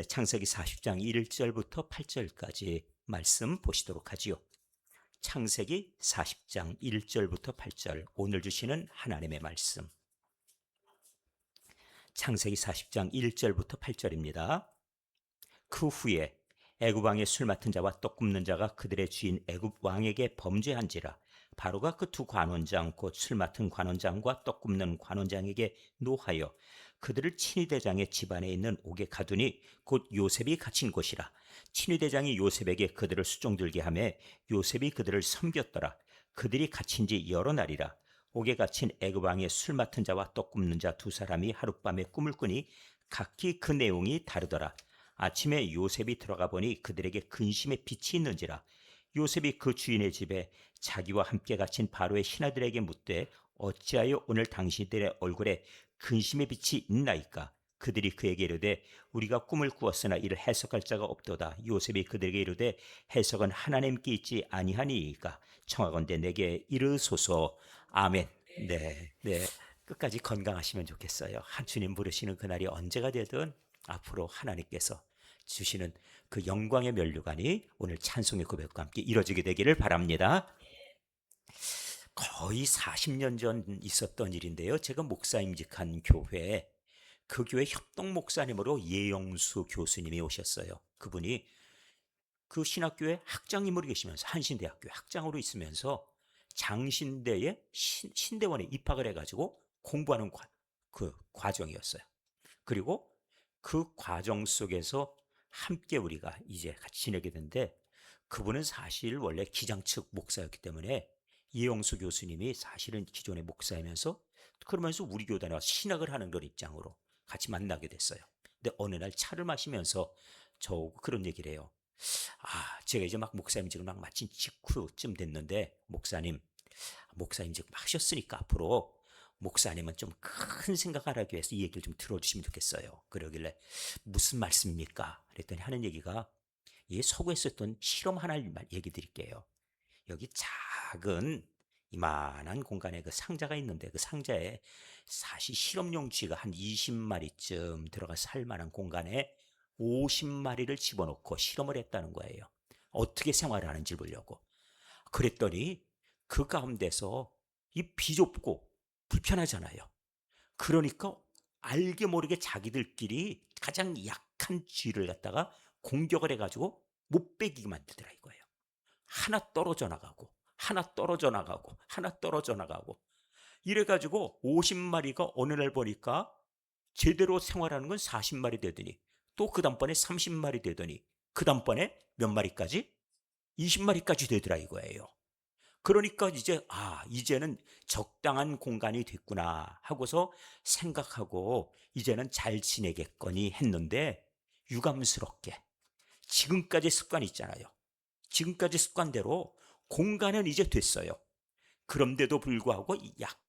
창세기 40장 1절부터 8절까지 말씀 보시도록 하지요. 창세기 40장 1절부터 8절, 오늘 주시는 하나님의 말씀. 창세기 40장 1절부터 8절입니다. 그 후에 애굽 왕의 술 맡은 자와 떡 굽는 자가 그들의 주인 애굽 왕에게 범죄한지라. 바로가 그 두 관원장 곧 술 맡은 관원장과 떡 굽는 관원장에게 노하여 그들을 친위대장의 집안에 있는 옥에 가두니 곧 요셉이 갇힌 곳이라. 친위대장이 요셉에게 그들을 수종들게 하며 요셉이 그들을 섬겼더라. 그들이 갇힌 지 여러 날이라. 옥에 갇힌 애굽 왕의 술 맡은 자와 떡 굽는 자 두 사람이 하룻밤에 꿈을 꾸니 각기 그 내용이 다르더라. 아침에 요셉이 들어가 보니 그들에게 근심의 빛이 있는지라. 요셉이 그 주인의 집에 자기와 함께 갇힌 바로의 신하들에게 묻되 어찌하여 오늘 당신들의 얼굴에 근심의 빛이 있나이까? 그들이 그에게 이르되 우리가 꿈을 꾸었으나 이를 해석할 자가 없도다. 요셉이 그들에게 이르되 해석은 하나님께 있지 아니하니이까? 청하건대 내게 이르소서. 아멘. 네. 끝까지 건강하시면 좋겠어요. 한 주님 부르시는 그날이 언제가 되든 앞으로 하나님께서 주시는 그 영광의 면류관이 오늘 찬송의 고백과 함께 이루어지게 되기를 바랍니다. 거의 40년 전 있었던 일인데요. 제가 목사임직한 교회에 그 교회 협동 목사님으로 예영수 교수님이 오셨어요. 그분이 그 신학교에 학장님으로 계시면서 한신대학교 학장으로 있으면서 장신대의 신대원에 입학을 해가지고 공부하는 그 과정이었어요. 그리고 그 과정 속에서 함께 우리가 이제 같이 지내게 됐는데, 그분은 사실 원래 기장 측 목사였기 때문에 이영수 교수님이 사실은 기존의 목사이면서 그러면서 우리 교단에 와서 신학을 하는 그런 입장으로 같이 만나게 됐어요. 근데 어느 날 차를 마시면서 저하고 그런 얘기를 해요. 제가 이제 막 목사임직을 막 마친 직후쯤 됐는데, 목사임직 하셨으니까 앞으로 목사님은 좀 큰 생각을 하기 위해서 이 얘기를 좀 들어주시면 좋겠어요. 그러길래 무슨 말씀입니까? 그랬더니 하는 얘기가, 이 서구에서 했던 실험 하나를 얘기 드릴게요. 여기 작은 이만한 공간에 그 상자가 있는데, 그 상자에 사실 실험용 쥐가 한 20마리쯤 들어가 살 만한 공간에 50마리를 집어넣고 실험을 했다는 거예요. 어떻게 생활을 하는지 보려고. 그랬더니 그 가운데서 이 비좁고 불편하잖아요. 그러니까 알게 모르게 자기들끼리 가장 약한 쥐를 갖다가 공격을 해가지고 못 베기게 만들더라 이거예요. 하나 떨어져 나가고 하나 떨어져 나가고 하나 떨어져 나가고 이래가지고 50마리가 어느 날 보니까 제대로 생활하는 건 40마리 되더니, 또 그 다음번에 30마리 되더니, 그 다음번에 몇 마리까지? 20마리까지 되더라 이거예요. 그러니까 이제는 적당한 공간이 됐구나 하고서 생각하고 이제는 잘 지내겠거니 했는데, 유감스럽게 지금까지 습관이 있잖아요. 지금까지 습관대로 공간은 이제 됐어요. 그런데도 불구하고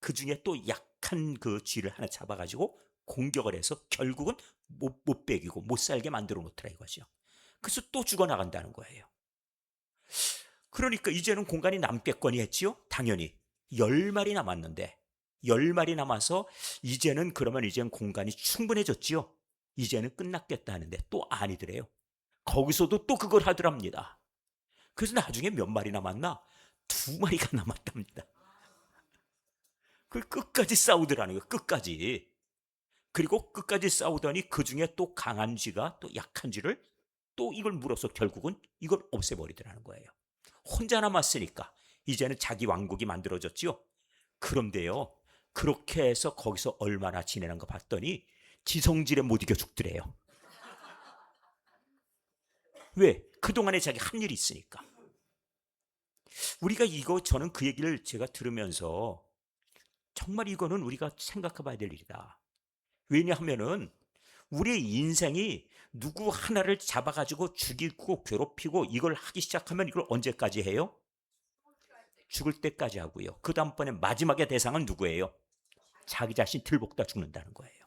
그 중에 또 약한 그 쥐를 하나 잡아가지고 공격을 해서 결국은 못 베기고 못 살게 만들어 놓더라 이거죠. 그래서 또 죽어나간다는 거예요. 그러니까 이제는 공간이 남겠거니 했지요. 당연히 10마리 남았는데, 10마리 남아서 이제는 공간이 충분해졌지요. 이제는 끝났겠다 하는데 또 아니더래요. 거기서도 또 그걸 하더랍니다. 그래서 나중에 몇 마리 남았나? 2마리가 남았답니다. 그 끝까지 싸우더라는 거예요. 끝까지. 그리고 끝까지 싸우더니 그 중에 또 강한 쥐가 또 약한 쥐를 또 이걸 물어서 결국은 이걸 없애버리더라는 거예요. 혼자 남았으니까 이제는 자기 왕국이 만들어졌지요. 그런데요, 그렇게 해서 거기서 얼마나 지내는가 봤더니 지성질에 못 이겨 죽더래요. 왜? 그동안에 자기 한 일이 있으니까. 저는 그 얘기를 제가 들으면서 정말 이거는 우리가 생각해 봐야 될 일이다. 왜냐하면은 우리의 인생이 누구 하나를 잡아가지고 죽이고 괴롭히고 이걸 하기 시작하면 이걸 언제까지 해요? 죽을 때까지 하고요. 그 다음번에 마지막의 대상은 누구예요? 자기 자신 들볶다 죽는다는 거예요.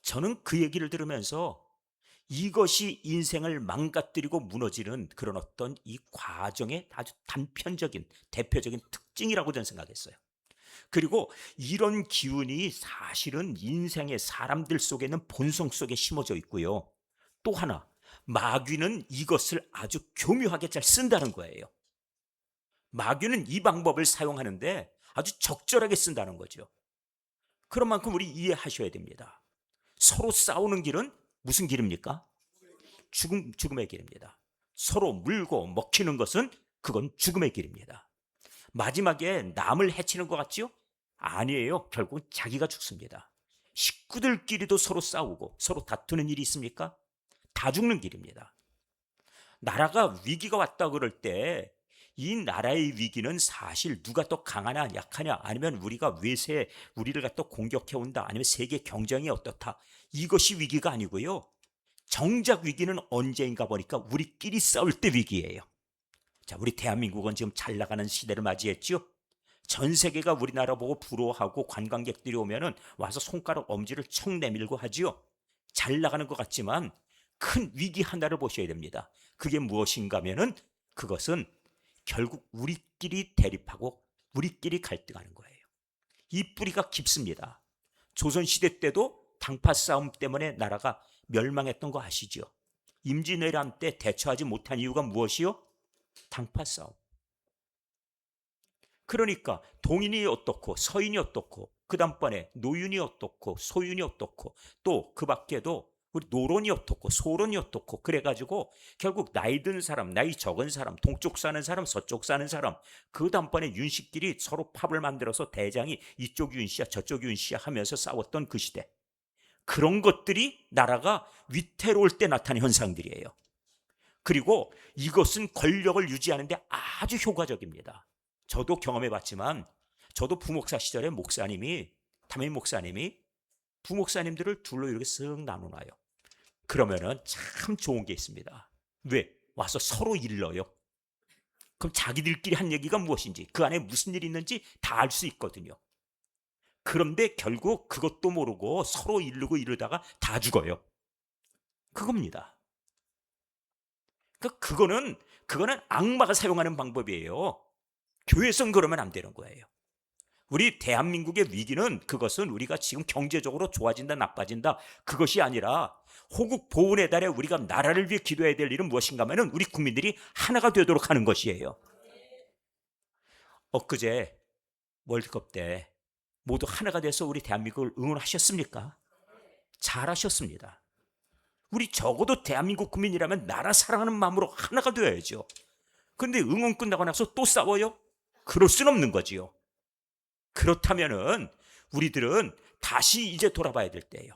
저는 그 얘기를 들으면서 이것이 인생을 망가뜨리고 무너지는 그런 어떤 이 과정의 아주 단편적인 대표적인 특징이라고 저는 생각했어요. 그리고 이런 기운이 사실은 인생의 사람들 속에는 본성 속에 심어져 있고요. 또 하나, 마귀는 이것을 아주 교묘하게 잘 쓴다는 거예요. 마귀는 이 방법을 사용하는데 아주 적절하게 쓴다는 거죠. 그런 만큼 우리 이해하셔야 됩니다. 서로 싸우는 길은 무슨 길입니까? 죽음의 길입니다. 서로 물고 먹히는 것은 그건 죽음의 길입니다. 마지막에 남을 해치는 것 같지요? 아니에요. 결국 자기가 죽습니다. 식구들끼리도 서로 싸우고 서로 다투는 일이 있습니까? 다 죽는 길입니다. 나라가 위기가 왔다 그럴 때 이 나라의 위기는 사실 누가 더 강하냐 약하냐, 아니면 우리가 외세 우리를 갖다 공격해 온다, 아니면 세계 경쟁이 어떻다, 이것이 위기가 아니고요. 정작 위기는 언제인가 보니까 우리끼리 싸울 때 위기예요. 자, 우리 대한민국은 지금 잘 나가는 시대를 맞이했죠. 전 세계가 우리나라 보고 부러워하고 관광객들이 오면은 와서 손가락 엄지를 척 내밀고 하지요. 잘 나가는 것 같지만 큰 위기 하나를 보셔야 됩니다. 그게 무엇인가 하면은 그것은 결국 우리끼리 대립하고 우리끼리 갈등하는 거예요. 이 뿌리가 깊습니다. 조선시대 때도 당파 싸움 때문에 나라가 멸망했던 거 아시죠? 임진왜란 때 대처하지 못한 이유가 무엇이요? 당파 싸움. 그러니까 동인이 어떻고 서인이 어떻고, 그 다음번에 노윤이 어떻고 소윤이 어떻고, 또 그 밖에도 우리 노론이 어떻고 소론이 어떻고, 그래가지고 결국 나이 든 사람, 나이 적은 사람, 동쪽 사는 사람, 서쪽 사는 사람, 그 다음번에 윤씨끼리 서로 팝을 만들어서 대장이 이쪽 윤씨야 저쪽 윤씨야 하면서 싸웠던 그 시대. 그런 것들이 나라가 위태로울 때 나타나는 현상들이에요. 그리고 이것은 권력을 유지하는 데 아주 효과적입니다. 저도 경험해 봤지만, 저도 부목사 시절에 목사님이, 담임 목사님이 부목사님들을 둘로 이렇게 쓱 나눠놔요. 그러면은 참 좋은 게 있습니다. 왜? 와서 서로 일러요. 그럼 자기들끼리 한 얘기가 무엇인지, 그 안에 무슨 일이 있는지 다 알 수 있거든요. 그런데 결국 그것도 모르고 서로 이르고 이러다가 다 죽어요. 그겁니다. 그거는 악마가 사용하는 방법이에요. 교회에선 그러면 안 되는 거예요. 우리 대한민국의 위기는, 그것은 우리가 지금 경제적으로 좋아진다 나빠진다 그것이 아니라, 호국 보훈의 달에 우리가 나라를 위해 기도해야 될 일은 무엇인가 하면 우리 국민들이 하나가 되도록 하는 것이에요. 엊그제 월드컵 때 모두 하나가 돼서 우리 대한민국을 응원하셨습니까? 잘하셨습니다. 우리 적어도 대한민국 국민이라면 나라 사랑하는 마음으로 하나가 되어야죠. 그런데 응원 끝나고 나서 또 싸워요? 그럴 수는 없는 거지요. 그렇다면은 우리들은 다시 이제 돌아봐야 될 때예요.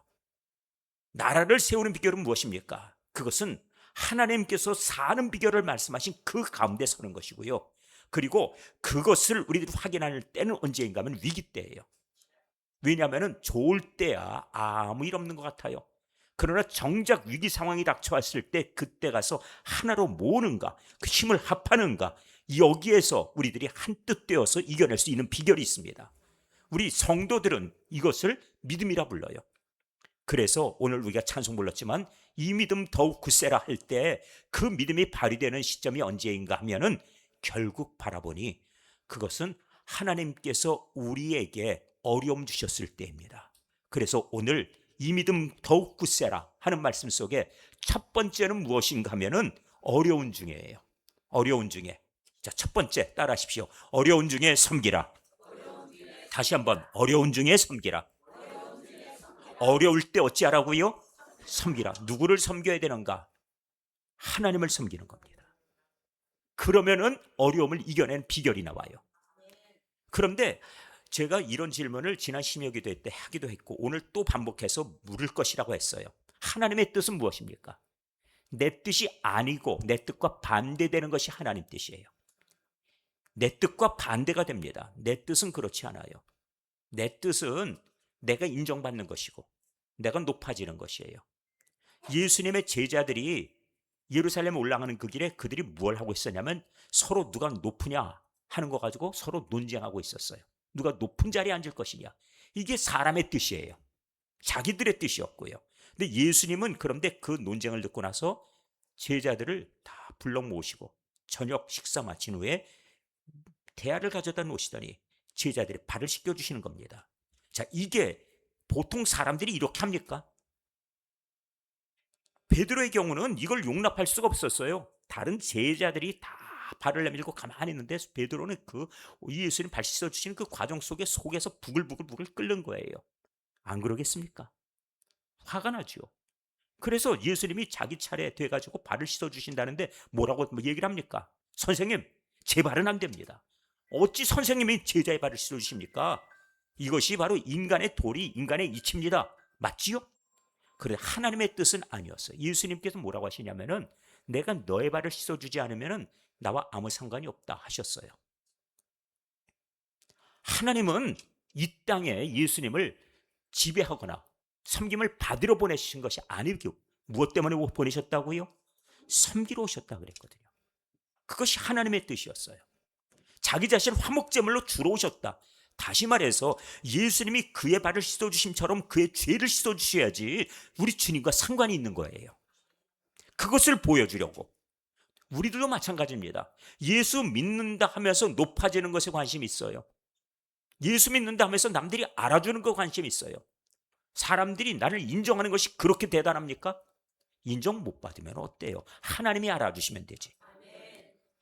나라를 세우는 비결은 무엇입니까? 그것은 하나님께서 사는 비결을 말씀하신 그 가운데 서는 것이고요. 그리고 그것을 우리들이 확인할 때는 언제인가 하면 위기 때예요. 왜냐하면 좋을 때야 아무 일 없는 것 같아요. 그러나 정작 위기 상황이 닥쳐왔을 때 그때 가서 하나로 모으는가, 그 힘을 합하는가, 여기에서 우리들이 한뜻 되어서 이겨낼 수 있는 비결이 있습니다. 우리 성도들은 이것을 믿음이라 불러요. 그래서 오늘 우리가 찬송 불렀지만 이 믿음 더욱 굳세라 할 때 그 믿음이 발휘되는 시점이 언제인가 하면은 결국 바라보니 그것은 하나님께서 우리에게 어려움 주셨을 때입니다. 그래서 오늘 이 믿음 더욱 굳세라 하는 말씀 속에 첫 번째는 무엇인가 하면은 어려운 중에예요. 어려운 중에. 자, 첫 번째 따라하십시오. 어려운 중에 섬기라. 다시 한번, 어려운 중에 섬기라. 어려울 때 어찌하라고요? 섬기라. 누구를 섬겨야 되는가? 하나님을 섬기는 겁니다. 그러면은 어려움을 이겨낸 비결이 나와요. 그런데 제가 이런 질문을 지난 심야기도 때 하기도 했고 오늘 또 반복해서 물을 것이라고 했어요. 하나님의 뜻은 무엇입니까? 내 뜻이 아니고 내 뜻과 반대되는 것이 하나님 뜻이에요. 내 뜻과 반대가 됩니다. 내 뜻은 그렇지 않아요. 내 뜻은 내가 인정받는 것이고 내가 높아지는 것이에요. 예수님의 제자들이 예루살렘에 올라가는 그 길에 그들이 뭘 하고 있었냐면 서로 누가 높으냐 하는 거 가지고 서로 논쟁하고 있었어요. 누가 높은 자리에 앉을 것이냐. 이게 사람의 뜻이에요. 자기들의 뜻이었고요. 근데 예수님은 그런데 그 논쟁을 듣고 나서 제자들을 다 불러 모으시고 저녁 식사 마친 후에 대화를 가져다 놓으시더니 제자들의 발을 씻겨주시는 겁니다. 자, 이게 보통 사람들이 이렇게 합니까? 베드로의 경우는 이걸 용납할 수가 없었어요. 다른 제자들이 다 발을 내밀고 가만히 있는데 베드로는 예수님 발 씻어주시는 그 과정 속에서 부글부글 끓는 거예요. 안 그러겠습니까? 화가 나죠. 그래서 예수님이 자기 차례 돼가지고 발을 씻어주신다는데 뭐라고 얘기를 합니까? 선생님, 제 발은 안 됩니다. 어찌 선생님이 제자의 발을 씻어주십니까? 이것이 바로 인간의 도리, 인간의 이치입니다. 맞지요? 그래, 하나님의 뜻은 아니었어요. 예수님께서 뭐라고 하시냐면은 내가 너의 발을 씻어주지 않으면은 나와 아무 상관이 없다 하셨어요. 하나님은 이 땅에 예수님을 지배하거나 섬김을 받으러 보내신 것이 아니고 무엇 때문에 보내셨다고요? 섬기러 오셨다 그랬거든요. 그것이 하나님의 뜻이었어요. 자기 자신 화목제물로 주러 오셨다. 다시 말해서 예수님이 그의 발을 씻어주심처럼 그의 죄를 씻어주셔야지 우리 주님과 상관이 있는 거예요. 그것을 보여주려고. 우리들도 마찬가지입니다. 예수 믿는다 하면서 높아지는 것에 관심이 있어요. 예수 믿는다 하면서 남들이 알아주는 것 관심이 있어요. 사람들이 나를 인정하는 것이 그렇게 대단합니까? 인정 못 받으면 어때요? 하나님이 알아주시면 되지.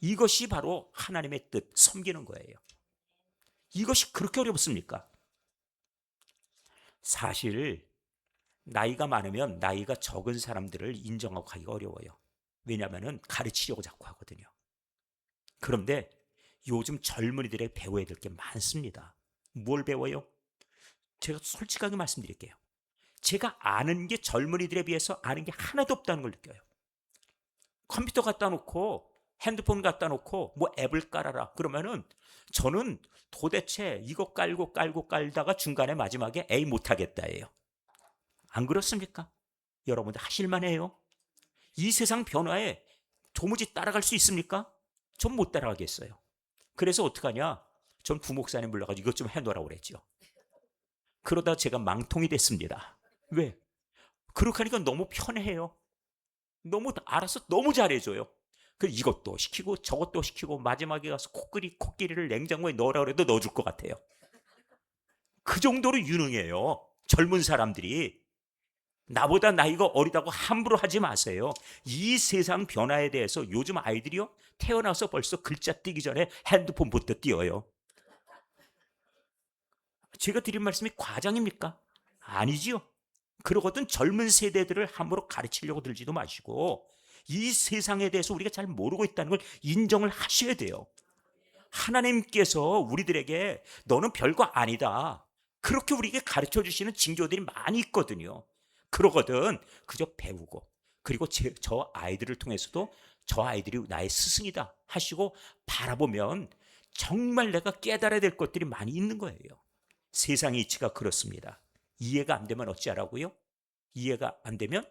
이것이 바로 하나님의 뜻, 섬기는 거예요. 이것이 그렇게 어렵습니까? 사실 나이가 많으면 나이가 적은 사람들을 인정하고 가기가 어려워요. 왜냐하면 가르치려고 자꾸 하거든요. 그런데 요즘 젊은이들의 배워야 될 게 많습니다. 뭘 배워요? 제가 솔직하게 말씀드릴게요. 제가 아는 게 젊은이들에 비해서 아는 게 하나도 없다는 걸 느껴요. 컴퓨터 갖다 놓고 핸드폰 갖다 놓고 뭐 앱을 깔아라 그러면은 저는 도대체 이거 깔다가 중간에 마지막에 에이 못하겠다예요. 안 그렇습니까? 여러분들 하실만해요? 이 세상 변화에 도무지 따라갈 수 있습니까? 전 못 따라가겠어요. 그래서 어떡하냐? 전 부목사님 불러가지고 이것 좀 해놓으라고 그랬죠. 그러다 제가 망통이 됐습니다. 왜? 그렇게 하니까 너무 편해요. 너무 알아서 너무 잘해줘요. 그 이것도 시키고 저것도 시키고 마지막에 가서 코끼리를 냉장고에 넣으라 그래도 넣어줄 것 같아요. 그 정도로 유능해요. 젊은 사람들이. 나보다 나이가 어리다고 함부로 하지 마세요. 이 세상 변화에 대해서 요즘 아이들이요 태어나서 벌써 글자 띄기 전에 핸드폰부터 띄어요. 제가 드린 말씀이 과장입니까? 아니지요. 그러거든 젊은 세대들을 함부로 가르치려고 들지도 마시고 이 세상에 대해서 우리가 잘 모르고 있다는 걸 인정을 하셔야 돼요. 하나님께서 우리들에게 너는 별거 아니다. 그렇게 우리에게 가르쳐 주시는 징조들이 많이 있거든요. 그러거든 그저 배우고 그리고 저 아이들을 통해서도 저 아이들이 나의 스승이다 하시고 바라보면 정말 내가 깨달아야 될 것들이 많이 있는 거예요. 세상의 이치가 그렇습니다. 이해가 안 되면 어찌하라고요? 이해가 안 되면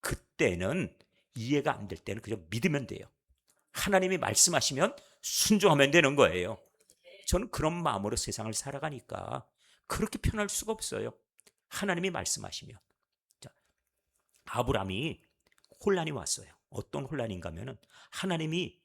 그때는 이해가 안 될 때는 그저 믿으면 돼요. 하나님이 말씀하시면 순종하면 되는 거예요. 저는 그런 마음으로 세상을 살아가니까 그렇게 편할 수가 없어요. 하나님이 말씀하시면. 자, 아브라함이 혼란이 왔어요. 어떤 혼란인가 하면은 하나님이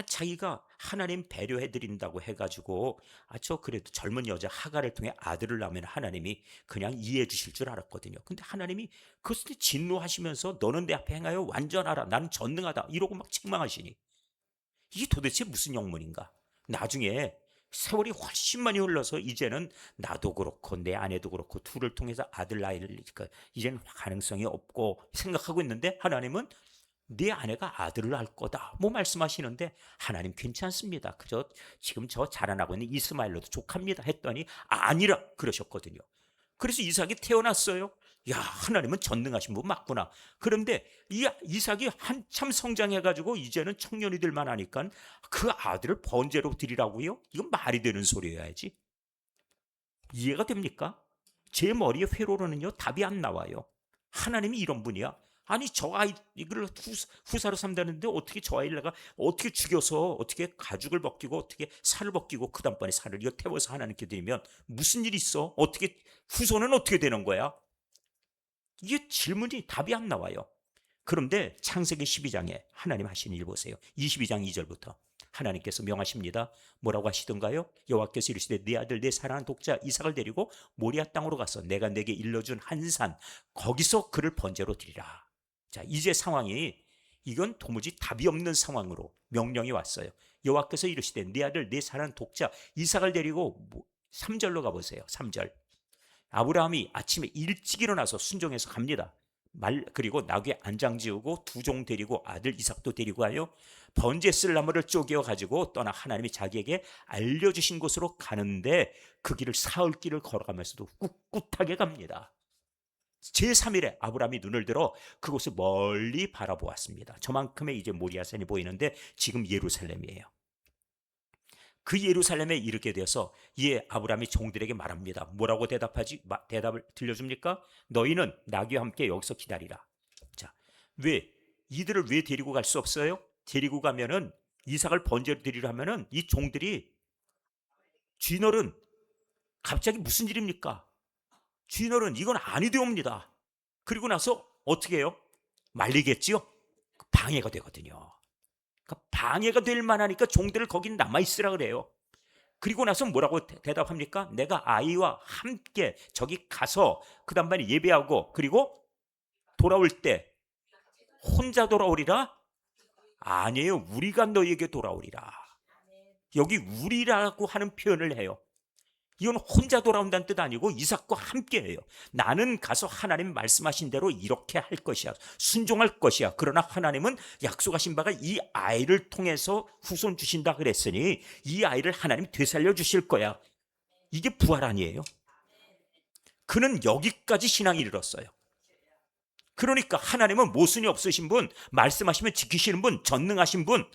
자기가 하나님 배려해드린다고 해가지고 저 그래도 젊은 여자 하갈을 통해 아들을 낳으면 하나님이 그냥 이해해 주실 줄 알았거든요. 근데 하나님이 그것을 진노하시면서 너는 내 앞에 행하여 완전하라 나는 전능하다 이러고 막 책망하시니 이게 도대체 무슨 영문인가? 나중에 세월이 훨씬 많이 흘러서 이제는 나도 그렇고 내 아내도 그렇고 둘을 통해서 아들 낳을 이제는 가능성이 없고 생각하고 있는데 하나님은 네 아내가 아들을 낳을 거다 뭐 말씀하시는데 하나님 괜찮습니다. 그저 지금 저 자라나고 있는 이스마엘로도 족합니다 했더니 아니라 그러셨거든요. 그래서 이삭이 태어났어요. 야, 하나님은 전능하신 분 맞구나. 그런데 이 이삭이 한참 성장해가지고 이제는 청년이 될 만하니까 그 아들을 번제로 드리라고요? 이건 말이 되는 소리여야지. 이해가 됩니까? 제 머리에 회로로는요 답이 안 나와요. 하나님이 이런 분이야. 아니 저 아이를 후사로 삼다는데 어떻게 저 아이를 내가 어떻게 죽여서 어떻게 가죽을 벗기고 어떻게 살을 벗기고 그 다음번에 살을 이거 태워서 하나님께 드리면 무슨 일이 있어? 어떻게 후손은 어떻게 되는 거야? 이게 질문이 답이 안 나와요. 그런데 창세기 12장에 하나님 하신 일 보세요. 22장 2절부터 하나님께서 명하십니다. 뭐라고 하시던가요? 여호와께서 이르시되 네 아들 내 사랑하는 독자 이삭을 데리고 모리아 땅으로 가서 내가 내게 일러준 한 산 거기서 그를 번제로 드리라. 자, 이제 상황이 이건 도무지 답이 없는 상황으로 명령이 왔어요. 여호와께서 이르시되 네 아들 내 사랑하는 독자 이삭을 데리고 3절로 가보세요. 3절. 아브라함이 아침에 일찍 일어나서 순종해서 갑니다. 그리고 나귀 안장 지우고 두 종 데리고 아들 이삭도 데리고 가요. 번제 쓸 나무를 쪼개어 가지고 떠나 하나님이 자기에게 알려주신 곳으로 가는데 그 길을 사흘 길을 걸어가면서도 꿋꿋하게 갑니다. 제3일에 아브라함이 눈을 들어 그곳을 멀리 바라보았습니다. 저만큼의 이제 모리아산이 보이는데 지금 예루살렘이에요. 그 예루살렘에 이르게 되어서 이에 아브라함이 종들에게 말합니다. 뭐라고 대답을 들려줍니까? 너희는 나귀와 함께 여기서 기다리라. 자, 이들을 왜 데리고 갈 수 없어요? 데리고 가면은 이삭을 번제로 드리려 하면은 이 종들이 쥐널은 갑자기 무슨 일입니까? 쥐널은 이건 아니되옵니다. 그리고 나서 어떻게 해요? 말리겠지요? 방해가 되거든요. 방해가 될 만하니까 종들을 거기 남아있으라 그래요. 그리고 나서 뭐라고 대답합니까? 내가 아이와 함께 저기 가서 그 다음에 예배하고 그리고 돌아올 때 혼자 돌아오리라? 아니에요. 우리가 너희에게 돌아오리라. 여기 우리라고 하는 표현을 해요. 이건 혼자 돌아온다는 뜻 아니고 이삭과 함께 해요. 나는 가서 하나님 말씀하신 대로 이렇게 할 것이야. 순종할 것이야. 그러나 하나님은 약속하신 바가 이 아이를 통해서 후손 주신다 그랬으니 이 아이를 하나님 되살려 주실 거야. 이게 부활 아니에요? 그는 여기까지 신앙이 이르렀어요. 그러니까 하나님은 모순이 없으신 분, 말씀하시면 지키시는 분, 전능하신 분,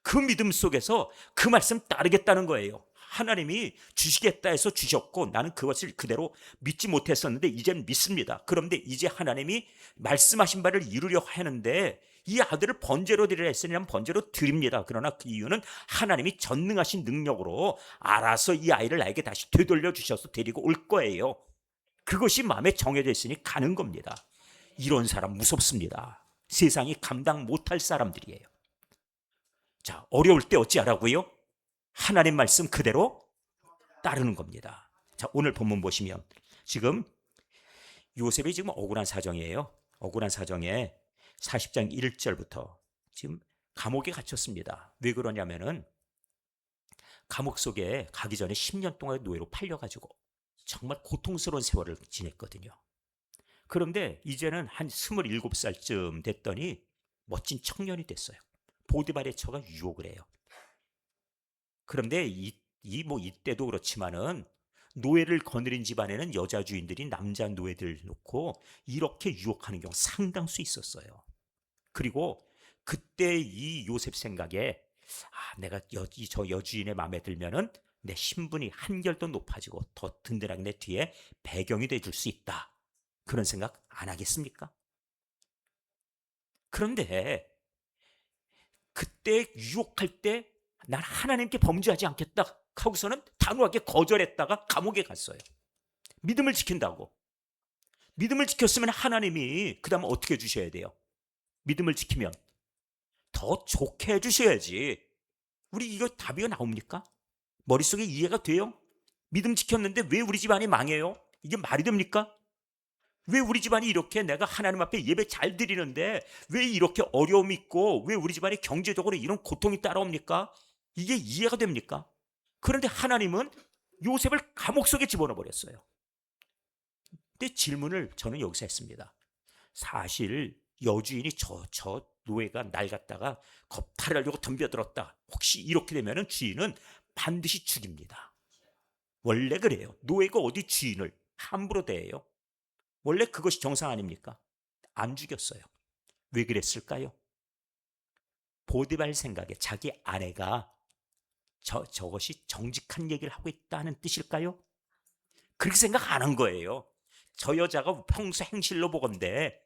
그 믿음 속에서 그 말씀 따르겠다는 거예요. 하나님이 주시겠다 해서 주셨고 나는 그것을 그대로 믿지 못했었는데 이제는 믿습니다. 그런데 이제 하나님이 말씀하신 바를 이루려 하는데 이 아들을 번제로 드리라 했으니 난 번제로 드립니다. 그러나 그 이유는 하나님이 전능하신 능력으로 알아서 이 아이를 나에게 다시 되돌려 주셔서 데리고 올 거예요. 그것이 마음에 정해져 있으니 가는 겁니다. 이런 사람 무섭습니다. 세상이 감당 못할 사람들이에요. 자, 어려울 때 어찌하라고요? 하나님 말씀 그대로 따르는 겁니다. 자, 오늘 본문 보시면 지금 요셉이 지금 억울한 사정이에요. 억울한 사정에 40장 1절부터 지금 감옥에 갇혔습니다. 왜 그러냐면은 감옥 속에 가기 전에 10년 동안 노예로 팔려가지고 정말 고통스러운 세월을 지냈거든요. 그런데 이제는 한 27살쯤 됐더니 멋진 청년이 됐어요. 보디발의 처가 유혹을 해요. 그런데 이때도 그렇지만은 노예를 거느린 집안에는 여자 주인들이 남자 노예들 놓고 이렇게 유혹하는 경우 상당수 있었어요. 그리고 그때 이 요셉 생각에 내가 저 여주인의 마음에 들면은 내 신분이 한결 더 높아지고 더 든든하게 내 뒤에 배경이 돼줄 수 있다. 그런 생각 안 하겠습니까? 그런데 그때 유혹할 때 난 하나님께 범죄하지 않겠다 하고서는 단호하게 거절했다가 감옥에 갔어요. 믿음을 지킨다고. 믿음을 지켰으면 하나님이 그 다음 어떻게 해주셔야 돼요? 믿음을 지키면 더 좋게 해주셔야지. 우리 이거 답이 나옵니까? 머릿속에 이해가 돼요? 믿음 지켰는데 왜 우리 집안이 망해요? 이게 말이 됩니까? 왜 우리 집안이 이렇게 내가 하나님 앞에 예배 잘 드리는데 왜 이렇게 어려움이 있고 왜 우리 집안이 경제적으로 이런 고통이 따라옵니까? 이게 이해가 됩니까? 그런데 하나님은 요셉을 감옥 속에 집어넣어버렸어요. 근데 질문을 저는 여기서 했습니다. 사실 여주인이 저 노예가 날 갖다가 겁탈하려고 덤벼들었다. 혹시 이렇게 되면 주인은 반드시 죽입니다. 원래 그래요. 노예가 어디 주인을 함부로 대해요? 원래 그것이 정상 아닙니까? 안 죽였어요. 왜 그랬을까요? 보디발 생각에 자기 아내가 저것이 정직한 얘기를 하고 있다는 뜻일까요? 그렇게 생각 안 한 거예요. 저 여자가 평소 행실로 보건대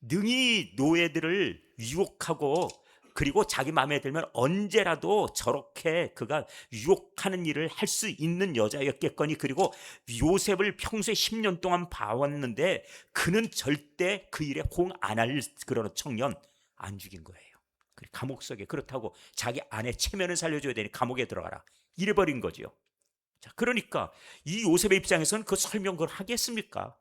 능히 노예들을 유혹하고 그리고 자기 마음에 들면 언제라도 저렇게 그가 유혹하는 일을 할 수 있는 여자였겠거니 그리고 요셉을 평소에 10년 동안 봐왔는데 그는 절대 그 일에 호응 안 할 그런 청년 안 죽인 거예요. 감옥 속에, 그렇다고 자기 아내 체면을 살려줘야 되니 감옥에 들어가라 이래버린 거죠. 자, 그러니까 이 요셉의 입장에서는 그 설명 그걸 하겠습니까?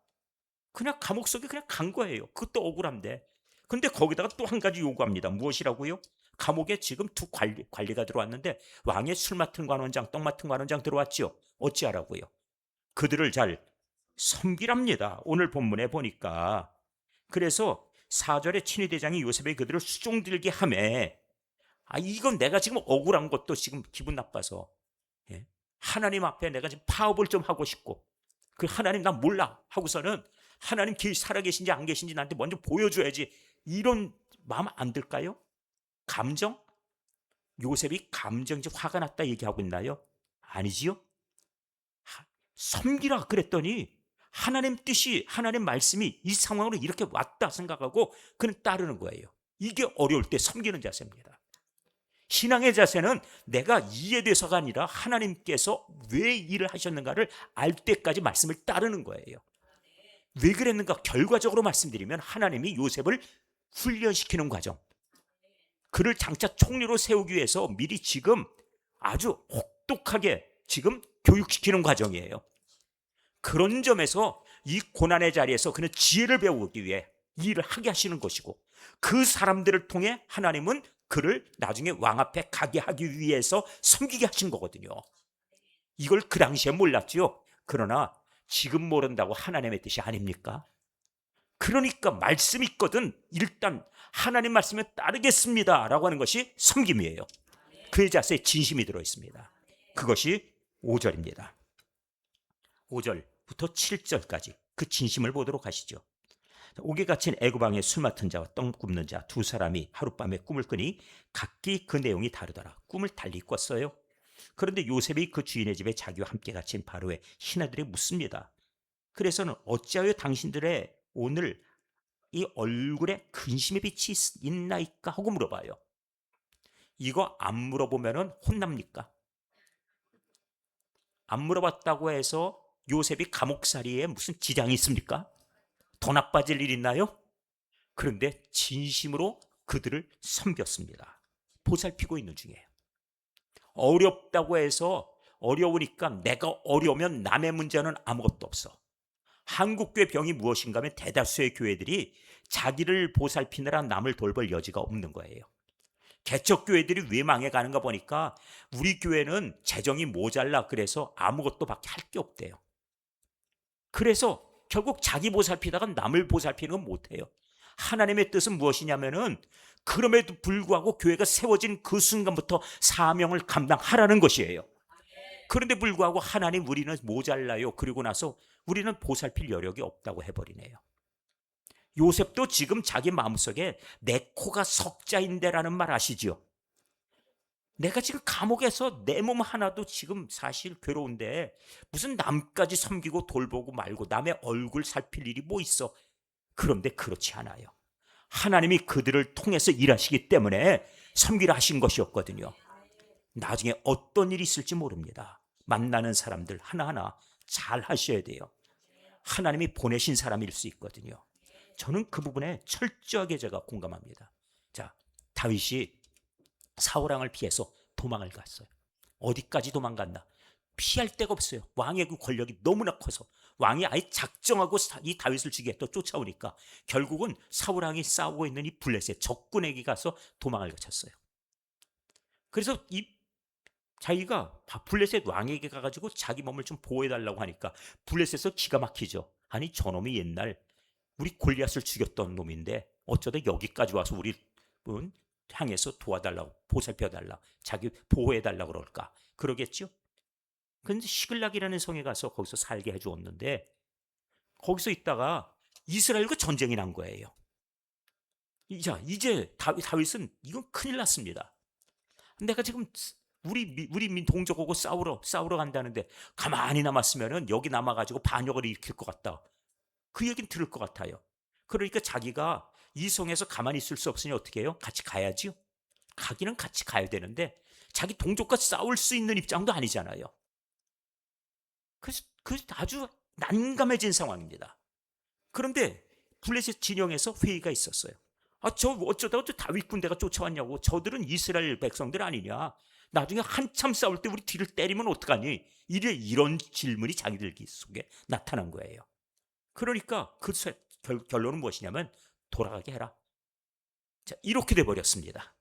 그냥 감옥 속에 그냥 간 거예요. 그것도 억울한데. 근데 거기다가 또 한 가지 요구합니다. 무엇이라고요? 감옥에 지금 두 관리가 들어왔는데 왕의 술 맡은 관원장, 떡 맡은 관원장 들어왔죠. 어찌하라고요? 그들을 잘 섬기랍니다. 오늘 본문에 보니까. 그래서 4절에 친위대장이 요셉의 그들을 수종들게 하매, 이건 내가 지금 억울한 것도 지금 기분 나빠서, 예? 하나님 앞에 내가 지금 파업을 좀 하고 싶고, 그 하나님 난 몰라 하고서는 하나님 살아계신지 안 계신지 나한테 먼저 보여줘야지, 이런 마음 안 들까요? 감정? 요셉이 감정이 화가 났다 얘기하고 있나요? 아니지요. 섬기라 그랬더니 하나님 뜻이, 하나님 말씀이 이 상황으로 이렇게 왔다 생각하고 그는 따르는 거예요. 이게 어려울 때 섬기는 자세입니다. 신앙의 자세는 내가 이해돼서가 아니라 하나님께서 왜 일을 하셨는가를 알 때까지 말씀을 따르는 거예요. 왜 그랬는가 결과적으로 말씀드리면, 하나님이 요셉을 훈련시키는 과정, 그를 장차 총리로 세우기 위해서 미리 지금 아주 혹독하게 지금 교육시키는 과정이에요. 그런 점에서 이 고난의 자리에서 그는 지혜를 배우기 위해 이 일을 하게 하시는 것이고, 그 사람들을 통해 하나님은 그를 나중에 왕 앞에 가게 하기 위해서 섬기게 하신 거거든요. 이걸 그 당시에 몰랐죠. 그러나 지금 모른다고 하나님의 뜻이 아닙니까? 그러니까 말씀이 있거든 일단 하나님 말씀에 따르겠습니다 라고 하는 것이 섬김이에요. 그의 자세에 진심이 들어있습니다. 그것이 5절입니다. 5절부터 7절까지 그 진심을 보도록 하시죠. 옥에 갇힌 애굽왕의 술 맡은 자와 떡 굽는 자 두 사람이 하룻밤에 꿈을 꾸니 각기 그 내용이 다르더라. 꿈을 달리 꿨어요. 그런데 요셉이 그 주인의 집에 자기와 함께 갇힌 바로의 신하들이 묻습니다. 그래서는 어찌하여 당신들의 오늘 이 얼굴에 근심의 빛이 있나이까 하고 물어봐요. 이거 안 물어보면 혼납니까? 안 물어봤다고 해서 요셉이 감옥살이에 무슨 지장이 있습니까? 더 나빠질 일 있나요? 그런데 진심으로 그들을 섬겼습니다. 보살피고 있는 중이에요. 어렵다고 해서 어려우니까 내가 어려우면 남의 문제는 아무것도 없어. 한국교회 병이 무엇인가 하면 대다수의 교회들이 자기를 보살피느라 남을 돌볼 여지가 없는 거예요. 개척교회들이 왜 망해가는가 보니까 우리 교회는 재정이 모자라 그래서 아무것도 밖에 할 게 없대요. 그래서 결국 자기 보살피다가 남을 보살피는 건 못해요. 하나님의 뜻은 무엇이냐면은 그럼에도 불구하고 교회가 세워진 그 순간부터 사명을 감당하라는 것이에요. 그런데 불구하고 하나님 우리는 모자라요. 그리고 나서 우리는 보살필 여력이 없다고 해버리네요. 요셉도 지금 자기 마음속에 내 코가 석자인데라는 말 아시죠? 내가 지금 감옥에서 내 몸 하나도 지금 사실 괴로운데 무슨 남까지 섬기고 돌보고 말고 남의 얼굴 살필 일이 뭐 있어? 그런데 그렇지 않아요. 하나님이 그들을 통해서 일하시기 때문에 섬기라 하신 것이었거든요. 나중에 어떤 일이 있을지 모릅니다. 만나는 사람들 하나하나 잘 하셔야 돼요. 하나님이 보내신 사람일 수 있거든요. 저는 그 부분에 철저하게 제가 공감합니다. 자, 다윗이 사울왕을 피해서 도망을 갔어요. 어디까지 도망갔나? 피할 데가 없어요. 왕의 그 권력이 너무나 커서 왕이 아예 작정하고 이 다윗을 죽이겠다 쫓아오니까 결국은 사울왕이 싸우고 있는 이 블레셋 적군에게 가서 도망을 쳤어요. 그래서 이 자기가 블레셋 왕에게 가가지고 자기 몸을 좀 보호해달라고 하니까 블레셋에서 기가 막히죠. 아니 저놈이 옛날 우리 골리앗을 죽였던 놈인데 어쩌다 여기까지 와서 우리 향해서 도와달라고 보살펴달라 자기 보호해달라고 그럴까 그러겠죠. 그런데 시글락이라는 성에 가서 거기서 살게 해주었는데 거기서 있다가 이스라엘과 전쟁이 난 거예요. 자, 이제 다윗은 이건 큰일 났습니다. 내가 지금 우리 민 동족하고 싸우러 간다는데 가만히 남았으면은 여기 남아가지고 반역을 일으킬 것 같다. 그 얘기는 들을 것 같아요. 그러니까 자기가 이 성에서 가만히 있을 수 없으니 어떻게 해요? 같이 가야지요. 가기는 같이 가야 되는데 자기 동족과 싸울 수 있는 입장도 아니잖아요. 그래서 아주 난감해진 상황입니다. 그런데 블레셋 진영에서 회의가 있었어요. 저 어쩌다가 저 다윗 군대가 쫓아왔냐고. 저들은 이스라엘 백성들 아니냐. 나중에 한참 싸울 때 우리 뒤를 때리면 어떡하니? 이런 질문이 자기들 속에 나타난 거예요. 그러니까 결론은 무엇이냐면 돌아가게 해라. 자, 이렇게 돼버렸습니다.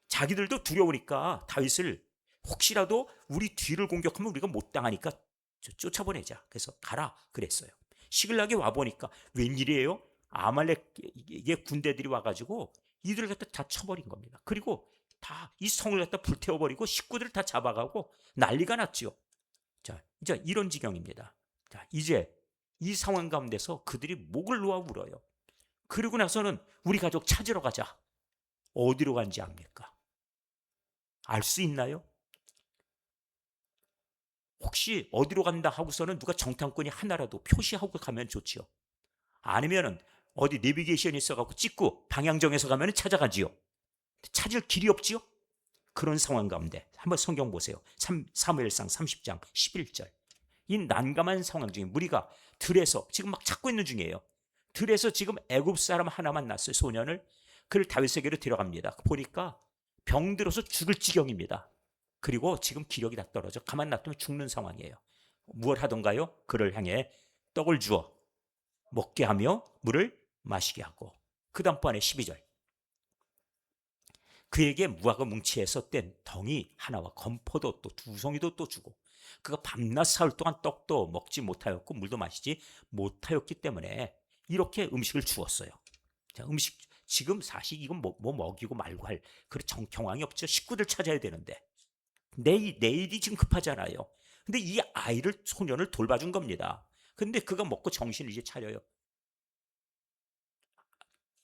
자기들도 두려우니까 다윗을 혹시라도 우리 뒤를 공격하면 우리가 못 당하니까 쫓아보내자. 그래서 가라 그랬어요. 시글락에 와보니까 웬일이에요? 아말렉의 군대들이 와가지고 이들을 갖다 다 쳐버린 겁니다. 그리고 다 이 성을 갖다 불태워버리고 식구들을 다 잡아가고 난리가 났죠. 자, 이제 이런 지경입니다. 자, 이제 이 상황 가운데서 그들이 목을 놓아 울어요. 그리고 나서는 우리 가족 찾으러 가자. 어디로 간지 압니까? 알 수 있나요? 혹시 어디로 간다 하고서는 누가 정탐꾼이 하나라도 표시하고 가면 좋지요. 아니면은 어디 내비게이션이 있어갖고 찍고 방향 정해서 가면 찾아가지요. 찾을 길이 없지요. 그런 상황 가운데 한번 성경 보세요. 사무엘상 30장 11절. 이 난감한 상황 중에 무리가 들에서 지금 막 찾고 있는 중이에요. 들에서 지금 애굽 사람 하나 만났어요. 소년을. 그를 다윗에게로 데려갑니다. 보니까 병들어서 죽을 지경입니다. 그리고 지금 기력이 다 떨어져 가만 놔두면 죽는 상황이에요. 무엇 하던가요? 그를 향해 떡을 주어 먹게 하며 물을 마시게 하고, 그 다음번에 12절. 그에게 무화과 뭉치에서 뗀 덩이 하나와 건포도 또 2송이도 또 주고, 그가 밤낮 사흘 동안 떡도 먹지 못하였고 물도 마시지 못하였기 때문에 이렇게 음식을 주었어요. 자, 음식 지금 사실 이건 뭐 먹이고 말고 할 그런 경황이 없죠. 식구들 찾아야 되는데 내일이 지금 급하잖아요. 근데 이 아이를, 소년을 돌봐준 겁니다. 근데 그가 먹고 정신을 이제 차려요.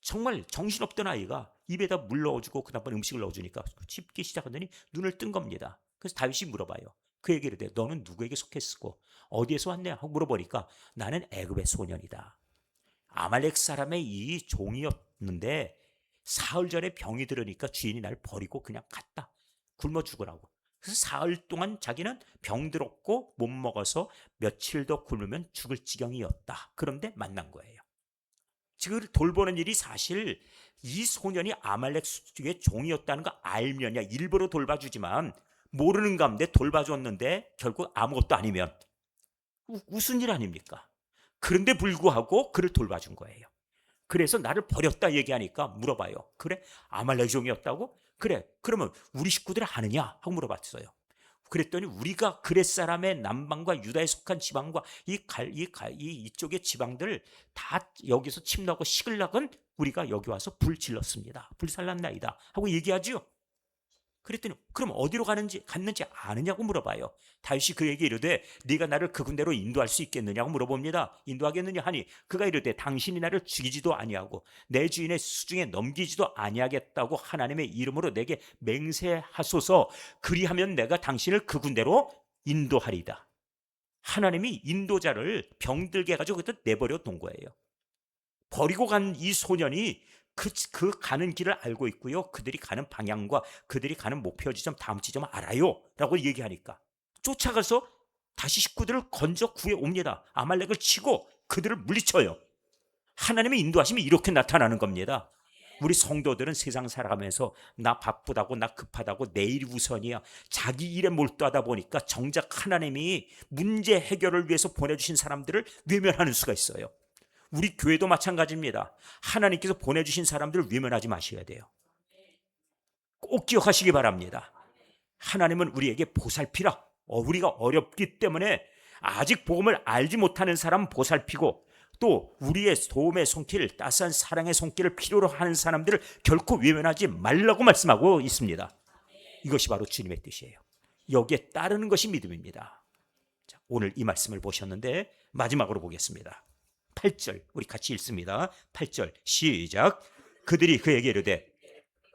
정말 정신없던 아이가 입에다 물 넣어주고 그 다음에 음식을 넣어주니까 씹기 시작하더니 눈을 뜬 겁니다. 그래서 다윗이 물어봐요. 그에게 이르되 너는 누구에게 속했고 어디에서 왔냐 하고 물어보니까 나는 애굽의 소년이다. 아말렉 사람의 이 종이었는데 사흘 전에 병이 들으니까 주인이 날 버리고 그냥 갔다. 굶어 죽으라고. 그래서 사흘 동안 자기는 병들었고 못 먹어서 며칠 더 굶으면 죽을 지경이었다. 그런데 만난 거예요. 지금 돌보는 일이 사실 이 소년이 아말렉 중에 종이었다는 거 알면야 일부러 돌봐주지만 모르는 가운데 돌봐줬는데 결국 아무것도 아니면 무슨 일 아닙니까? 그런데 불구하고 그를 돌봐준 거예요. 그래서 나를 버렸다 얘기하니까 물어봐요. 그래? 아말렉 종이었다고? 그래. 그러면 우리 식구들 아느냐? 하고 물어봤어요. 그랬더니 우리가 그렛 사람의 남방과 유다에 속한 지방과 이쪽의 지방들 다 여기서 침나고 시글락은 우리가 여기 와서 불 질렀습니다. 불살랐나이다 하고 얘기하죠. 그랬더니 그럼 어디로 갔는지 아느냐고 물어봐요. 다윗이 그에게 이르되 네가 나를 그 군대로 인도할 수 있겠느냐고 물어봅니다. 인도하겠느냐 하니 그가 이르되 당신이 나를 죽이지도 아니하고 내 주인의 수중에 넘기지도 아니하겠다고 하나님의 이름으로 내게 맹세하소서. 그리하면 내가 당신을 그 군대로 인도하리다. 하나님이 인도자를 병들게 해가지고 그때 내버려 둔 거예요. 버리고 간 이 소년이 그 가는 길을 알고 있고요. 그들이 가는 방향과 그들이 가는 목표 지점, 다음 지점을 알아요 라고 얘기하니까 쫓아가서 다시 식구들을 건져 구해 옵니다. 아말렉을 치고 그들을 물리쳐요. 하나님의 인도하심이 이렇게 나타나는 겁니다. 우리 성도들은 세상 살아가면서 나 바쁘다고, 나 급하다고, 내일이 우선이야, 자기 일에 몰두하다 보니까 정작 하나님이 문제 해결을 위해서 보내주신 사람들을 외면하는 수가 있어요. 우리 교회도 마찬가지입니다. 하나님께서 보내주신 사람들을 외면하지 마셔야 돼요. 꼭 기억하시기 바랍니다. 하나님은 우리에게 보살피라. 우리가 어렵기 때문에 아직 복음을 알지 못하는 사람 보살피고, 또 우리의 도움의 손길, 따스한 사랑의 손길을 필요로 하는 사람들을 결코 외면하지 말라고 말씀하고 있습니다. 이것이 바로 주님의 뜻이에요. 여기에 따르는 것이 믿음입니다. 자, 오늘 이 말씀을 보셨는데 마지막으로 보겠습니다. 8절 우리 같이 읽습니다. 8절 시작. 그들이 그에게 이르되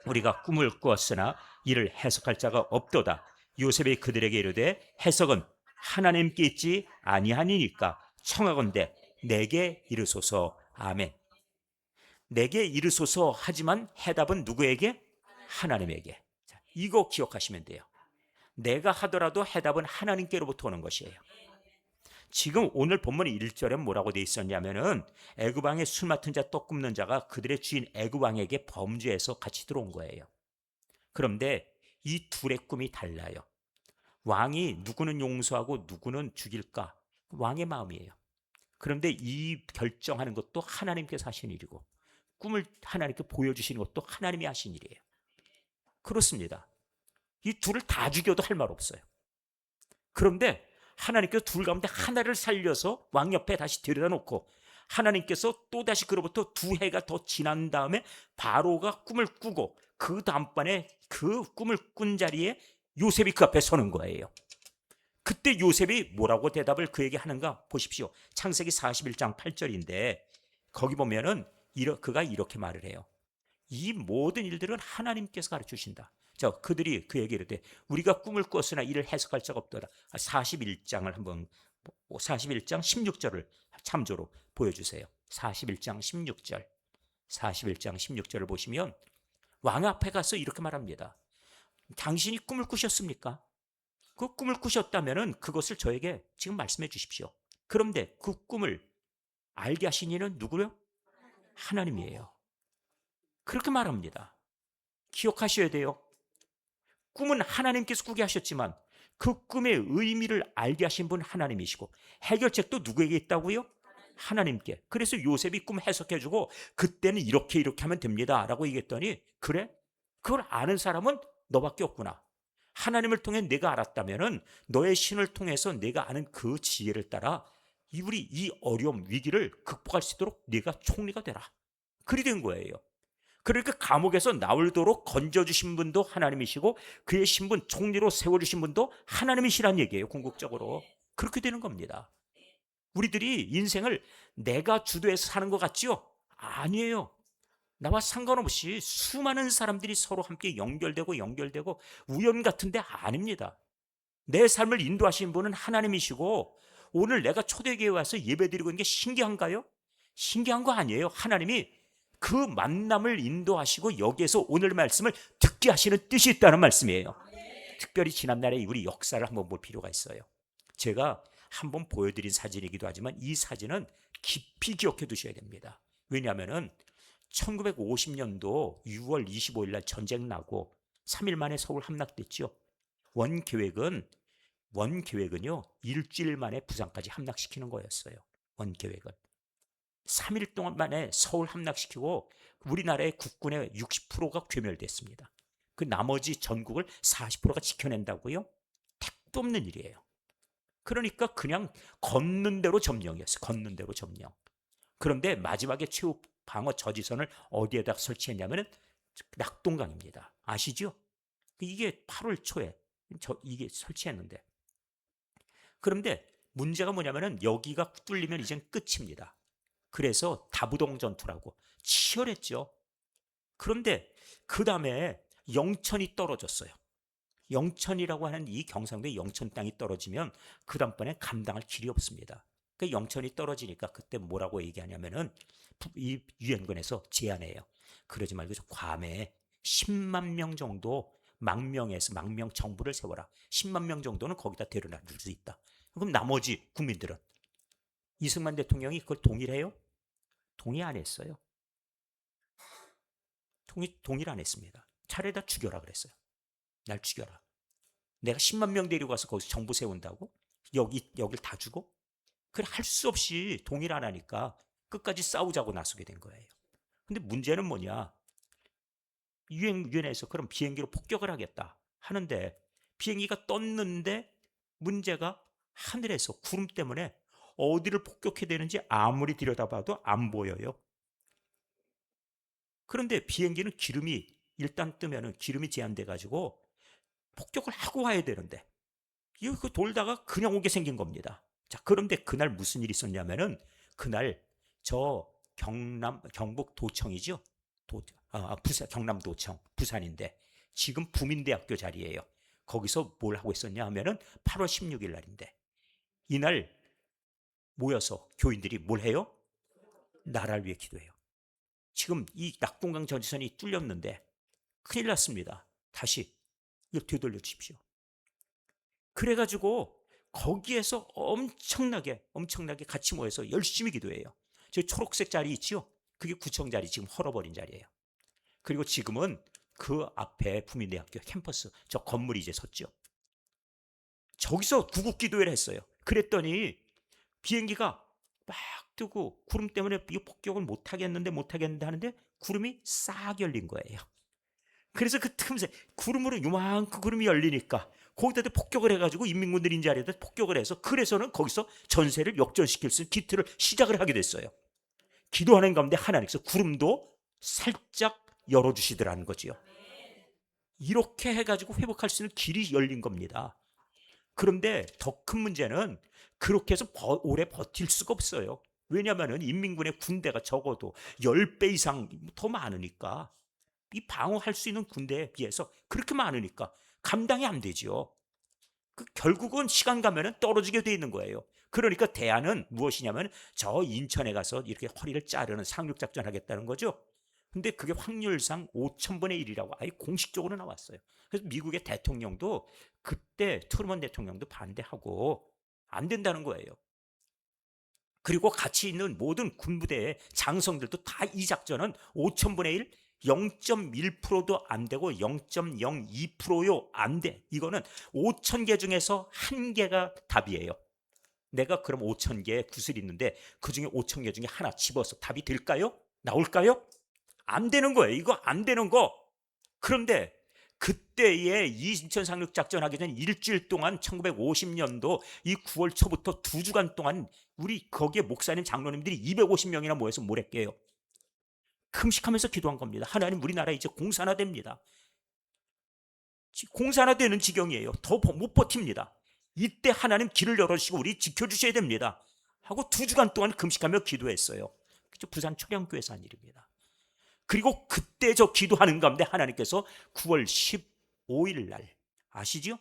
우리가 꿈을 꾸었으나 이를 해석할 자가 없도다. 요셉이 그들에게 이르되 해석은 하나님께 있지 아니하니까 청하건대 내게 이르소서. 아멘. 내게 이르소서 하지만 해답은 누구에게? 하나님에게. 자, 이거 기억하시면 돼요. 내가 하더라도 해답은 하나님께로부터 오는 것이에요. 지금 오늘 본문 1절에 뭐라고 돼 있었냐면은 애굽 왕의 술 맡은 자 떡 굽는 자가 그들의 주인 애굽 왕에게 범죄해서 같이 들어온 거예요. 그런데 이 둘의 꿈이 달라요. 왕이 누구는 용서하고 누구는 죽일까? 왕의 마음이에요. 그런데 이 결정하는 것도 하나님께서 하신 일이고 꿈을 하나님께 보여주시는 것도 하나님이 하신 일이에요. 그렇습니다. 이 둘을 다 죽여도 할 말 없어요. 그런데 하나님께서 둘 가운데 하나를 살려서 왕 옆에 다시 데려다 놓고 하나님께서 또다시 그로부터 2해가 더 지난 다음에 바로가 꿈을 꾸고 그 다음번에 그 꿈을 꾼 자리에 요셉이 그 앞에 서는 거예요. 그때 요셉이 뭐라고 대답을 그에게 하는가 보십시오. 창세기 41장 8절인데 거기 보면은 그가 이렇게 말을 해요. 이 모든 일들은 하나님께서 가르치신다. 그들이 그에게 이르되 우리가 꿈을 꿨으나 이를 해석할 자가 없더라. 41장을 한번 41장 16절을 참조로 보여주세요. 41장 16절 41장 16절을 보시면 왕 앞에 가서 이렇게 말합니다. 당신이 꿈을 꾸셨습니까? 그 꿈을 꾸셨다면 그것을 저에게 지금 말씀해 주십시오. 그런데 그 꿈을 알게 하신 이는 누구요? 하나님이에요. 그렇게 말합니다. 기억하셔야 돼요. 꿈은 하나님께서 꾸게 하셨지만 그 꿈의 의미를 알게 하신 분 하나님이시고 해결책도 누구에게 있다고요? 하나님께. 그래서 요셉이 꿈 해석해주고 그때는 이렇게 하면 됩니다 라고 얘기했더니 그래? 그걸 아는 사람은 너밖에 없구나. 하나님을 통해 내가 알았다면 너의 신을 통해서 내가 아는 그 지혜를 따라 우리 이 어려움 위기를 극복할 수 있도록 네가 총리가 되라. 그리 된 거예요. 그러니까 감옥에서 나오도록 건져주신 분도 하나님이시고 그의 신분 총리로 세워주신 분도 하나님이시란 얘기예요. 궁극적으로 그렇게 되는 겁니다. 우리들이 인생을 내가 주도해서 사는 것 같지요? 아니에요. 나와 상관없이 수많은 사람들이 서로 함께 연결되고 우연 같은데 아닙니다. 내 삶을 인도하신 분은 하나님이시고 오늘 내가 초대교회에 와서 예배드리고 있는 게 신기한가요? 신기한 거 아니에요. 하나님이 그 만남을 인도하시고 여기에서 오늘 말씀을 듣게 하시는 뜻이 있다는 말씀이에요. 특별히 지난날에 우리 역사를 한번 볼 필요가 있어요. 제가 한번 보여드린 사진이기도 하지만 이 사진은 깊이 기억해 두셔야 됩니다. 왜냐하면 1950년도 6월 25일 날 전쟁 나고 3일 만에 서울 함락됐죠. 원계획은요 일주일 만에 부산까지 함락시키는 거였어요. 원계획은 3일 동안 만에 서울 함락시키고 우리나라의 국군의 60%가 괴멸됐습니다. 그 나머지 전국을 40%가 지켜낸다고요? 택도 없는 일이에요. 그러니까 그냥 걷는 대로 점령이었어요. 걷는 대로 점령. 그런데 마지막에 최후 방어 저지선을 어디에다 설치했냐면 낙동강입니다. 아시죠? 이게 8월 초에 이게 설치했는데 그런데 문제가 뭐냐면 여기가 뚫리면 이젠 끝입니다. 그래서 다부동 전투라고 치열했죠. 그런데 그 다음에 영천이 떨어졌어요. 영천이라고 하는 이 경상도의 영천 땅이 떨어지면 그 다음번에 감당할 길이 없습니다. 그 영천이 떨어지니까 그때 뭐라고 얘기하냐면은 이 유엔군에서 제안해요. 그러지 말고 저 괌에 10만 명 정도 망명 정부를 세워라. 10만 명 정도는 거기다 데려다 줄 수 있다. 그럼 나머지 국민들은 이승만 대통령이 그걸 동의해요? 동의 안 했어요. 동의를 안 했습니다. 차라리 다 죽여라 그랬어요. 날 죽여라. 내가 10만 명 데리고 가서 거기서 정부 세운다고? 여길 다 주고? 그래 할 수 없이 동의를 안 하니까 끝까지 싸우자고 나서게 된 거예요. 근데 문제는 뭐냐? 유엔에서 그럼 비행기로 폭격을 하겠다 하는데 비행기가 떴는데 문제가 하늘에서 구름 때문에 어디를 폭격해야 되는지 아무리 들여다봐도 안 보여요. 그런데 비행기는 기름이 일단 뜨면은 기름이 제한돼 가지고 폭격을 하고 와야 되는데 이거 돌다가 그냥 오게 생긴 겁니다. 자, 그런데 그날 무슨 일이 있었냐면은 그날 저 경북 도청이죠. 경남도청 부산인데 지금 부민대학교 자리예요. 거기서 뭘 하고 있었냐 하면은 8월 16일 날인데 이날 모여서 교인들이 뭘 해요? 나라를 위해 기도해요. 지금 이 낙동강 전지선이 뚫렸는데 큰일 났습니다. 다시 이거 되돌려 주십시오. 그래가지고 거기에서 엄청나게 같이 모여서 열심히 기도해요. 저 초록색 자리 있죠? 그게 구청 자리, 지금 헐어버린 자리예요. 그리고 지금은 그 앞에 부민대학교 캠퍼스 저 건물이 이제 섰죠. 저기서 구국 기도회를 했어요. 그랬더니 비행기가 막 뜨고 구름 때문에 이 폭격을 못 하겠는데 하는데 구름이 싹 열린 거예요. 그래서 그 틈새 구름으로 요만큼 구름이 열리니까 거기다 폭격을 해가지고 인민군들 인자리에다 폭격을 해서, 그래서는 거기서 전세를 역전시킬 수 있는 기틀을 시작을 하게 됐어요. 기도하는 가운데 하나님께서 구름도 살짝 열어주시더라는 거지요. 이렇게 해가지고 회복할 수 있는 길이 열린 겁니다. 그런데 더 큰 문제는 그렇게 해서 오래 버틸 수가 없어요. 왜냐하면 인민군의 군대가 적어도 10배 이상 더 많으니까, 이 방어할 수 있는 군대에 비해서 그렇게 많으니까 감당이 안 되죠. 결국은 시간 가면은 떨어지게 돼 있는 거예요. 그러니까 대안은 무엇이냐면 저 인천에 가서 이렇게 허리를 자르는 상륙작전 하겠다는 거죠. 근데 그게 확률상 5,000분의 1이라고 아예 공식적으로 나왔어요. 그래서 미국의 대통령도 그때 트루먼 대통령도 반대하고 안 된다는 거예요. 그리고 같이 있는 모든 군부대의 장성들도 다 이 작전은 5,000분의 1, 0.1%도 안 되고 0.02%요 안 돼. 이거는 5,000개 중에서 한 개가 답이에요. 내가 그럼 5,000개의 구슬이 있는데 그 중에 5,000개 중에 하나 집어서 답이 될까요? 나올까요? 안 되는 거예요. 이거 안 되는 거. 그런데 그때의 이 인천 상륙 작전 하기 전 일주일 동안 1950년도 이 9월 초부터 2주간 동안 우리 거기에 목사님 장로님들이 250명이나 모여서 뭘 했게요? 금식하면서 기도한 겁니다. 하나님, 우리나라 이제 공산화됩니다. 공산화되는 지경이에요. 더 못 버팁니다. 이때 하나님 길을 열어주시고 우리 지켜주셔야 됩니다 하고 2주간 동안 금식하며 기도했어요. 부산 초량교회에서 한 일입니다. 그리고 그때 저 기도하는 가운데 하나님께서 9월 15일 날, 아시죠?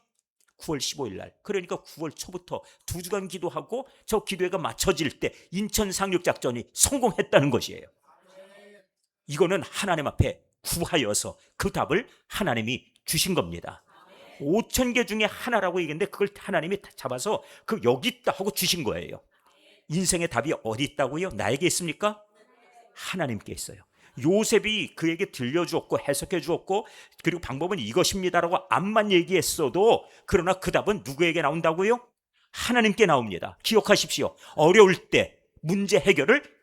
9월 15일 날, 그러니까 9월 초부터 2주간 기도하고 저 기도회가 맞춰질 때 인천 상륙작전이 성공했다는 것이에요. 이거는 하나님 앞에 구하여서 그 답을 하나님이 주신 겁니다. 5,000개 중에 하나라고 얘기했는데 그걸 하나님이 잡아서 그 여기 있다 하고 주신 거예요. 인생의 답이 어디 있다고요? 나에게 있습니까? 하나님께 있어요. 요셉이 그에게 들려주었고 해석해 주었고 그리고 방법은 이것입니다라고 앞만 얘기했어도, 그러나 그 답은 누구에게 나온다고요? 하나님께 나옵니다. 기억하십시오. 어려울 때 문제 해결을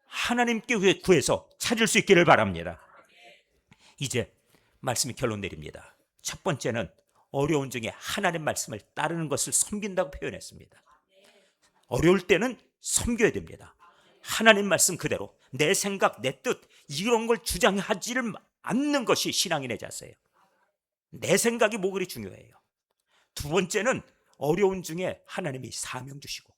하나님께 구해서 찾을 수 있기를 바랍니다. 이제 말씀이 결론 내립니다. 첫 번째는 어려운 중에 하나님 말씀을 따르는 것을 섬긴다고 표현했습니다. 어려울 때는 섬겨야 됩니다. 하나님 말씀 그대로 내 생각, 내 뜻 이런 걸 주장하지를 않는 것이 신앙인의 자세예요. 내 생각이 뭐 그리 중요해요. 두 번째는 어려운 중에 하나님이 사명 주시고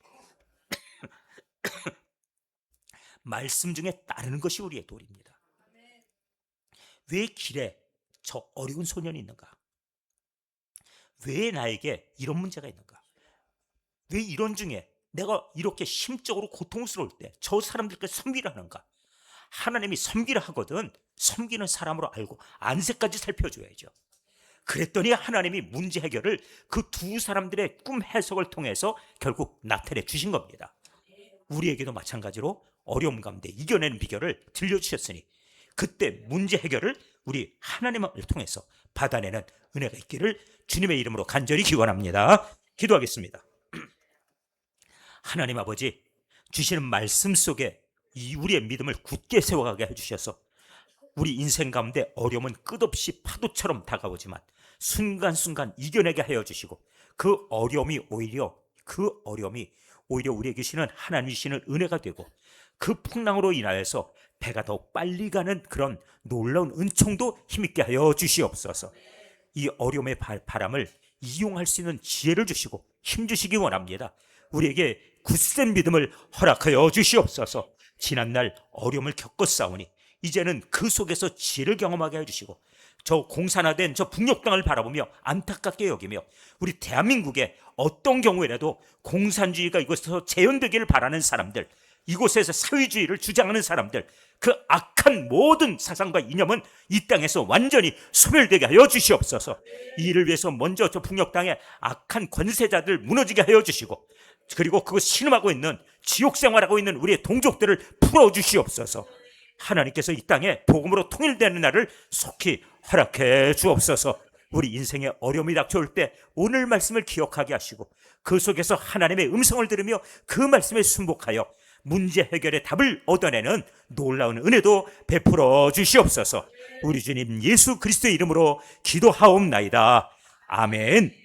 말씀 중에 따르는 것이 우리의 도리입니다. 왜 길에 저 어려운 소년이 있는가? 왜 나에게 이런 문제가 있는가? 왜 이런 중에 내가 이렇게 심적으로 고통스러울 때 저 사람들께 섬기라 하는가? 하나님이 섬기라 하거든 섬기는 사람으로 알고 안색까지 살펴줘야죠. 그랬더니 하나님이 문제 해결을 그 두 사람들의 꿈 해석을 통해서 결국 나타내 주신 겁니다. 우리에게도 마찬가지로 어려움 가운데 이겨내는 비결을 들려주셨으니 그때 문제 해결을 우리 하나님을 통해서 받아내는 은혜가 있기를 주님의 이름으로 간절히 기원합니다. 기도하겠습니다. 하나님 아버지, 주시는 말씀 속에 우리의 믿음을 굳게 세워가게 해주셔서 우리 인생 가운데 어려움은 끝없이 파도처럼 다가오지만 순간순간 이겨내게 하여 주시고 그 어려움이 오히려 우리에게 주시는 하나님 주시는 은혜가 되고 그 풍랑으로 인하여서 배가 더욱 빨리 가는 그런 놀라운 은총도 힘있게 하여 주시옵소서. 이 어려움의 바람을 이용할 수 있는 지혜를 주시고 힘 주시기 원합니다. 우리에게 굳센 믿음을 허락하여 주시옵소서. 지난날 어려움을 겪었사오니 이제는 그 속에서 지혜를 경험하게 해주시고 저 공산화된 저 북녘 땅을 바라보며 안타깝게 여기며 우리 대한민국에 어떤 경우에라도 공산주의가 이곳에서 재현되기를 바라는 사람들 이곳에서 사회주의를 주장하는 사람들, 그 악한 모든 사상과 이념은 이 땅에서 완전히 소멸되게 하여 주시옵소서. 이를 위해서 먼저 저 북녘 땅의 악한 권세자들 무너지게 하여 주시고, 그리고 그거 신음하고 있는 지옥 생활하고 있는 우리의 동족들을 풀어주시옵소서. 하나님께서 이 땅에 복음으로 통일되는 날을 속히 허락해 주옵소서. 우리 인생에 어려움이 닥쳐올 때 오늘 말씀을 기억하게 하시고, 그 속에서 하나님의 음성을 들으며 그 말씀에 순복하여 문제 해결의 답을 얻어내는 놀라운 은혜도 베풀어 주시옵소서. 우리 주님 예수 그리스도의 이름으로 기도하옵나이다. 아멘.